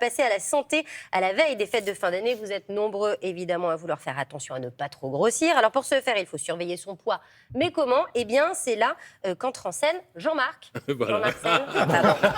passer à la santé à la veille des fêtes de fin d'année. Vous êtes nombreux, évidemment, à vouloir faire attention à ne pas trop grossir. Alors, pour ce faire, il faut surveiller son poids. Mais comment? Eh bien, c'est là qu'entre en scène Jean-Marc. Voilà. Jean-Marc Sen.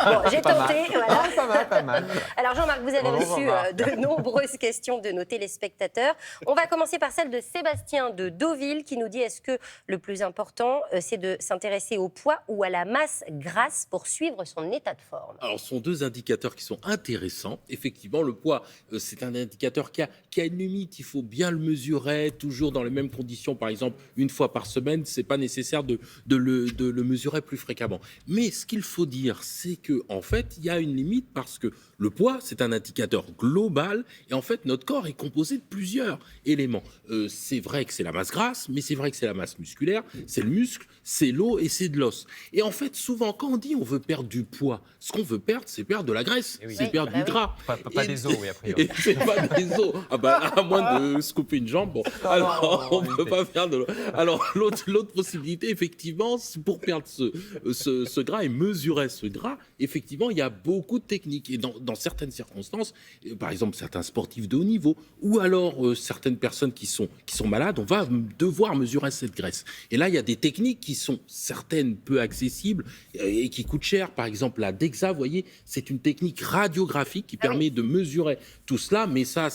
Bon, j'ai tenté. Voilà. Pas mal. Alors, Jean-Marc, vous avez Bonjour, reçu Jean-Marc. de nombreuses questions de nos téléspectateurs. On va commencer par celle de Sébastien de Deauville qui nous dit, est-ce que le plus important, c'est de s'intéresser au poids ou à la masse grasse pour suivre son état de forme? Alors, ce sont deux indicateurs qui sont intéressants. Effectivement, le poids, c'est un indicateur qui a une limite. Il faut bien le mesurer, toujours dans les mêmes conditions. Par exemple, une fois par semaine, c'est pas nécessaire de le mesurer plus fréquemment. Mais ce qu'il faut dire, c'est que en fait, il y a une limite parce que le poids, c'est un indicateur global. Et en fait, notre corps est composé de plusieurs éléments. C'est vrai que c'est la masse grasse, mais c'est vrai que c'est la masse musculaire, c'est le muscle, c'est l'eau et c'est de l'os. Et en fait, souvent, quand on dit on veut perdre du poids, ce qu'on veut perdre, c'est perdre de la graisse, Eh oui. c'est perdre du gras. Pas des os, oui, a priori. Et c'est pas des os. Ah bah, à moins de se couper une jambe, bon. Alors, on ne peut pas faire de l'eau. Alors, l'autre possibilité, effectivement, c'est pour perdre ce gras et mesurer ce gras, effectivement, il y a beaucoup de techniques. Et dans certaines circonstances, par exemple, certains sportifs de haut niveau, ou alors certaines personnes qui sont malades, on va devoir mesurer cette graisse. Et là, il y a des techniques qui sont certaines peu accessibles et qui coûtent cher. Par exemple, la DEXA, vous voyez, c'est une technique radiographique qui permet de mesurer tout cela, mais ça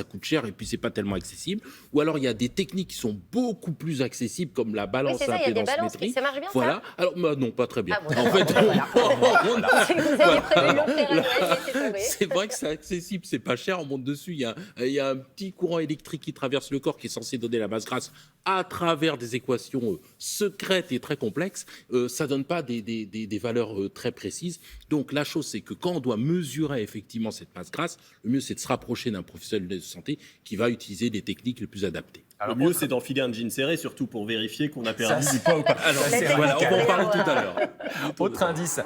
coûte cher et puis c'est pas tellement accessible. Ou alors, il y a des techniques qui sont beaucoup plus accessibles, comme la balance à il y a des impédance balances. métrique. Ça marche bien, Voilà. Alors, non, pas très bien. Ah bon, en fait, Si vous aviez prévu de le faire à Noël, laissez tomber. c'est vrai que c'est accessible, c'est pas cher, on monte dessus. Il y a un petit courant électrique qui traverse le corps qui est censé donner la masse grasse à travers des équations secrètes et très complexes. Ça donne pas des valeurs très précises. Donc la chose, c'est que quand on doit mesurer effectivement cette masse grasse, le mieux c'est de se rapprocher d'un professionnel de santé qui va utiliser les techniques les plus adaptées. Le mieux, c'est d'enfiler un jean serré, surtout pour vérifier qu'on a perdu du poids ou pas. Alors, c'est voilà, on va en radical. parler tout à l'heure. Autre indice.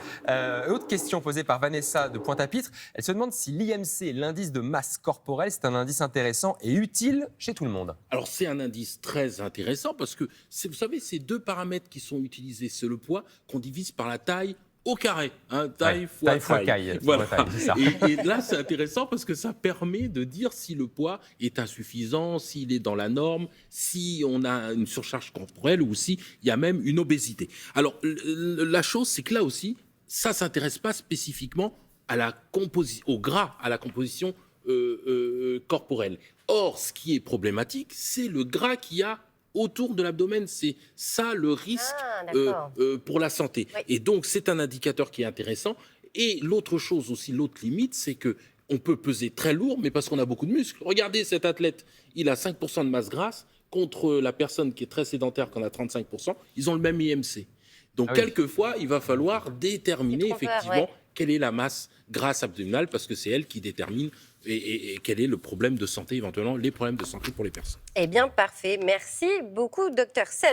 Autre question posée par Vanessa de Pointe-à-Pitre. Elle se demande si l'IMC, l'indice de masse corporelle, c'est un indice intéressant et utile chez tout le monde. Alors, c'est un indice très intéressant parce que, vous savez, c'est deux paramètres qui sont utilisés. C'est le poids qu'on divise par la taille au carré. Taille fois taille. Voilà. C'est ça. Et là, c'est intéressant parce que ça permet de dire si le poids est insuffisant, s'il est dans la norme, si on a une surcharge corporelle ou s'il y a même une obésité. Alors, la chose, c'est que là aussi, ça ne s'intéresse pas spécifiquement au gras, à la composition corporelle. Or, ce qui est problématique, c'est le gras qu'il y a autour de l'abdomen. C'est ça le risque pour la santé. Oui. Et donc, c'est un indicateur qui est intéressant. Et l'autre chose aussi, l'autre limite, c'est que on peut peser très lourd, mais parce qu'on a beaucoup de muscles. Regardez cet athlète, il a 5% de masse grasse contre la personne qui est très sédentaire, qui en a 35%. Ils ont le même IMC. Donc, quelquefois, il va falloir déterminer effectivement quelle est la masse grasse abdominale, parce que c'est elle qui détermine et quel est le problème de santé, éventuellement les problèmes de santé pour les personnes. Eh bien, parfait. Merci beaucoup, Dr Sen.